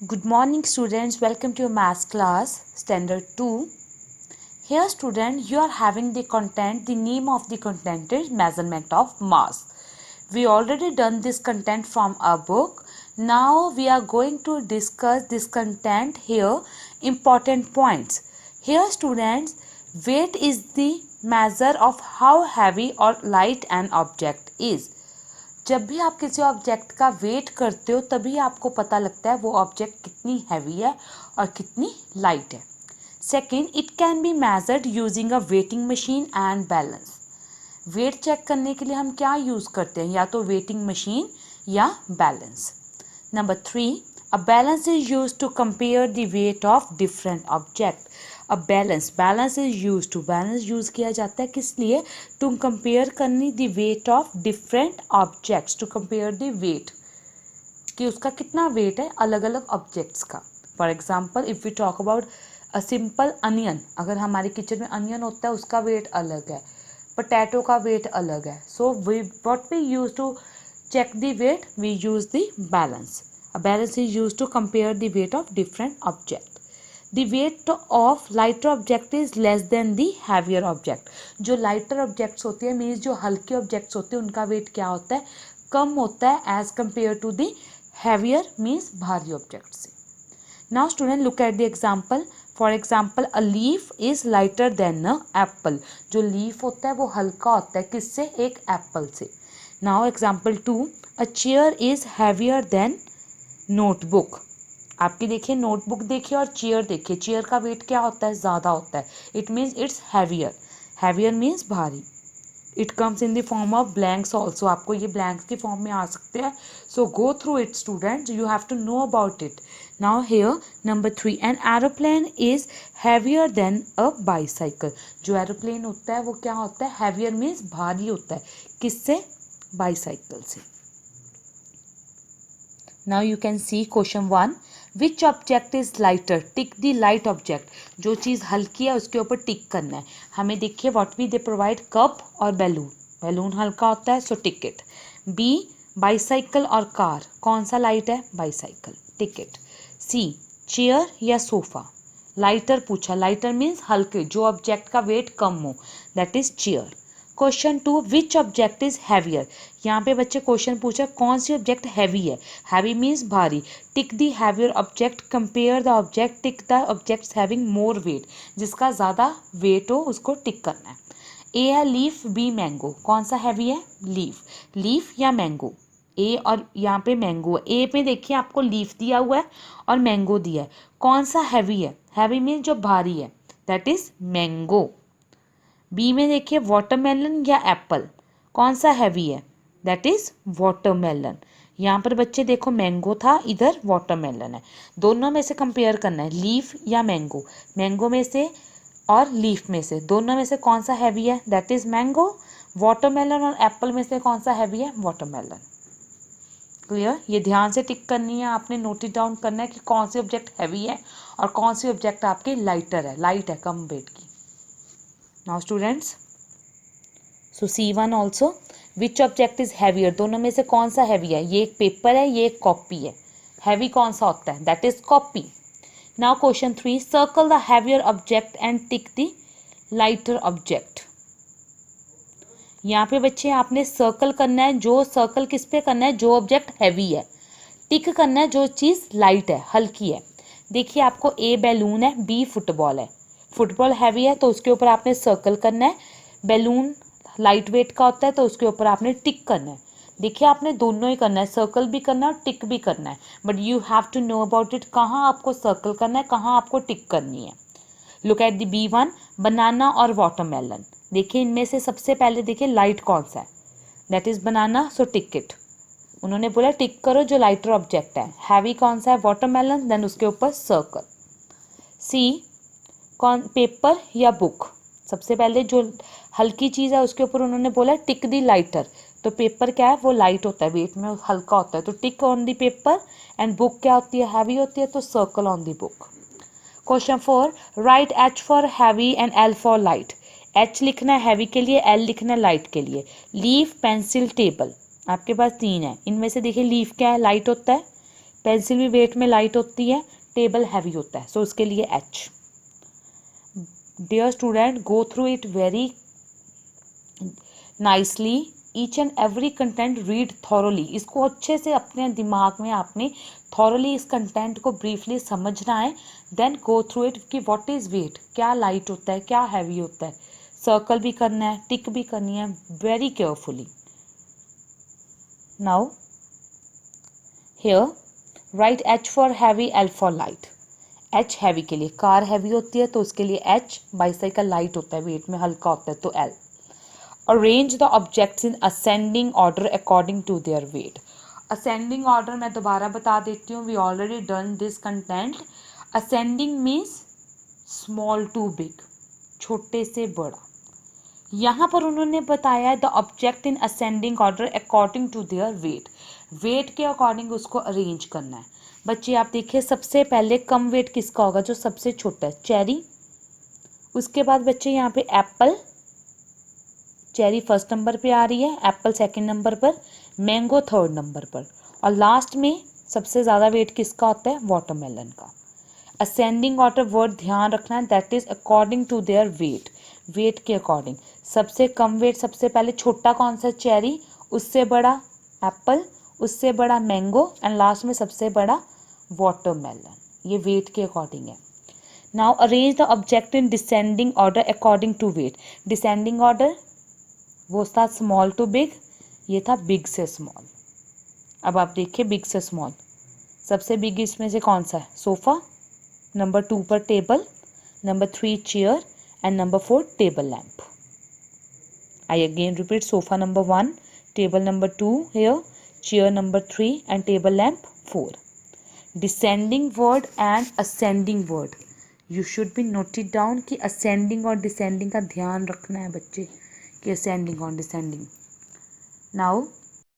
Good morning students, welcome to your math class, standard 2. Here student, you are having the content, the name of the content is measurement of mass. We already done this content from our book. Now we are going to discuss this content here, important points. Here students, weight is the measure of how heavy or light an object is. जब भी आप किसी object का wait करते हो तभी आपको पता लगता है वो ऑब्जेक्ट कितनी हैवी है और कितनी लाइट है. Second, it can be measured using a weighing machine and balance. Weight check करने के लिए हम क्या यूज़ करते हैं, या तो वेटिंग मशीन या balance. Number 3, a balance is use to compare the weight of different object. अब balance is use to, balance use किया जाता है किस लिए, टू कंपेयर करनी the weight of different objects, to compare the weight कि उसका कितना वेट है अलग अलग ऑब्जेक्ट्स का. For example if we talk about a simple onion, अगर हमारे किचन में अनियन होता है उसका वेट अलग है, पोटैटो का वेट अलग है. So we what we use to check the weight, we use the balance. A balance is used to compare the weight of different object. The weight of lighter object is less than the heavier object. जो lighter objects होते हैं means जो हल्के objects होते हैं उनका weight क्या होता है, कम होता है as compared to the heavier means भारी objects से. Now student look at the example. For example, a leaf is lighter than a apple. जो leaf होता है वो हल्का होता है किससे, एक apple से. Now example 2, a chair is heavier than notebook. आपकी देखिए नोटबुक देखिए और चेयर देखिए, चेयर का वेट क्या होता है, ज़्यादा होता है. It means it's heavier. Heavier means भारी. It comes in the form of blanks also. आपको ये ब्लैंक्स की फॉर्म में आ सकते हैं. So go through it student, you have to know about it. Now here number 3, an aeroplane is heavier than a bicycle. जो aeroplane होता है वो क्या होता है, हैवियर मीन्स भारी होता है किससे, बाईसाइकिल से. Now you can see question 1, which object is lighter, tick the light object. जो चीज़ हल्की है उसके ऊपर टिक करना है. हमें देखिए what we they provide, cup और बैलून. बैलून हल्का होता है so tick it. B, bicycle और कार, कौन सा लाइट है, bicycle, tick it. C, chair या सोफा, लाइटर पूछा, लाइटर मीन्स हल्के, जो ऑब्जेक्ट का वेट कम हो, that is chair. Question 2, which object is heavier. यहाँ पे बच्चे क्वेश्चन पूछा कौन सी ऑब्जेक्ट हैवी है, हैवी मीन्स भारी. Tick the heavier object, compare the object, tick the objects having more weight, जिसका ज़्यादा वेट हो उसको टिक करना है. ए है लीफ, बी मैंगो, कौन सा हैवी है, लीफ. लीफ या मैंगो, ए और यहाँ पे मैंगो है. ए पे देखिए आपको लीफ दिया हुआ है और मैंगो दिया है, कौन सा हैवी है, हैवी मीन्स जो भारी है, दैट इज मैंगो. बी में देखिए वाटरमेलन या एप्पल, कौन सा हैवी है, दैट इज वाटरमेलन. यहाँ पर बच्चे देखो मैंगो था, इधर वाटरमेलन है. दोनों में से कंपेयर करना है, लीफ या मैंगो. मैंगो में से और लीफ में से, दोनों में से कौन सा हैवी है, दैट इज मैंगो. वाटरमेलन और एप्पल में से कौन सा हैवी है, वाटरमेलन. क्लियर, ये ध्यान से टिक करनी है आपने, नोट इट डाउन करना है कि कौन सी ऑब्जेक्ट हैवी है और कौन सी ऑब्जेक्ट आपकी लाइटर है, लाइट है, कम वेट की. Now students, so C1 also, which object is heavier, दोनों में से कौन सा हैवी है, ये एक पेपर है, ये एक कॉपी है. हैवी कौन सा होता है, that is copy. Now question 3, circle the heavier object and tick the lighter object. यहाँ पे बच्चे आपने सर्कल करना है, जो सर्कल किस पे करना है, जो ऑब्जेक्ट हैवी है. टिक करना है जो चीज़ लाइट है, हल्की है. देखिए आपको ए बैलून है, बी फुटबॉल है. फुटबॉल हैवी है तो उसके ऊपर आपने सर्कल करना है. बैलून लाइट वेट का होता है तो उसके ऊपर आपने टिक करना है. देखिए आपने दोनों ही करना है, सर्कल भी करना है और टिक भी करना है, but you have to know about it, कहाँ आपको सर्कल करना है, कहाँ आपको टिक करनी है. लुक एट द B1, बनाना और वाटरमेलन. देखिए इनमें से सबसे पहले देखिए लाइट कौन सा है, that is banana, so tick it. उन्होंने बोला टिक करो जो लाइटर ऑब्जेक्ट है. हैवी कौन सा है, वाटरमेलन, देन उसके ऊपर सर्कल. सी, कौन, पेपर या बुक. सबसे पहले जो हल्की चीज़ है उसके ऊपर उन्होंने बोला टिक दी लाइटर. तो पेपर क्या है, वो लाइट होता है, वेट में हल्का होता है, तो tick on the paper. And book क्या होती है, हैवी होती है, तो circle on the book. Question 4, right H for heavy and L for light. H लिखना है हैवी के लिए, L लिखना है लाइट के लिए. लीफ, पेंसिल, टेबल, आपके पास 3 है. इनमें से देखिए लीफ क्या है, लाइट होता है, पेंसिल भी वेट में लाइट होती है, टेबल हैवी होता है, सो उसके लिए H. Dear student, go through it very nicely, each and every content read thoroughly. इसको अच्छे से अपने दिमाग में आपने थॉरोली इस कंटेंट को ब्रीफली समझना है। देन गो थ्रू इट कि व्हाट इज वेट, क्या लाइट होता है, क्या हैवी होता है, सर्कल भी करना है, टिक भी करनी है very carefully. Now here right H for heavy, L for light. H heavy के लिए, कार हैवी होती है तो उसके लिए एच, बाइसाइकिल लाइट होता है, वेट में हल्का होता है तो L. Arrange the objects in ascending order according to their weight. Ascending order मैं दोबारा बता देती हूँ, we already done this content. Ascending means small to big, छोटे से बड़ा। यहाँ पर उन्होंने बताया the object in ascending order according to their weight. Weight के अकॉर्डिंग उसको अरेंज करना है। बच्चे आप देखिए, सबसे पहले कम वेट किसका होगा, जो सबसे छोटा है, चेरी। उसके बाद बच्चे यहाँ पे एप्पल, चेरी फर्स्ट नंबर पे आ रही है, एप्पल सेकंड नंबर पर, मैंगो थर्ड नंबर पर, और लास्ट में सबसे ज़्यादा वेट किसका होता है, वाटरमेलन का। असेंडिंग ऑर्डर वर्ड ध्यान रखना है, that is according to their weight, weight के अकॉर्डिंग। सबसे कम वेट सबसे पहले छोटा कौन सा, चेरी, उससे बड़ा एप्पल, उससे बड़ा मैंगो, एंड लास्ट में सबसे बड़ा वाटरमेलन। ये वेट के अकॉर्डिंग है। Now arrange the object in descending order according to weight. Descending order वो था स्मॉल टू बिग, ये था बिग से स्मॉल। अब आप देखिए बिग से स्मॉल, सबसे बिग इसमें से कौन सा है, सोफ़ा, नंबर 2 पर table, number 3 chair, and number 4 table lamp. I again repeat, sofa number 1, table number 2 here, chair number 3 and table lamp 4. Descending word and ascending word, you should be noted down कि ascending और descending का ध्यान रखना है बच्चे, कि ascending और descending. Now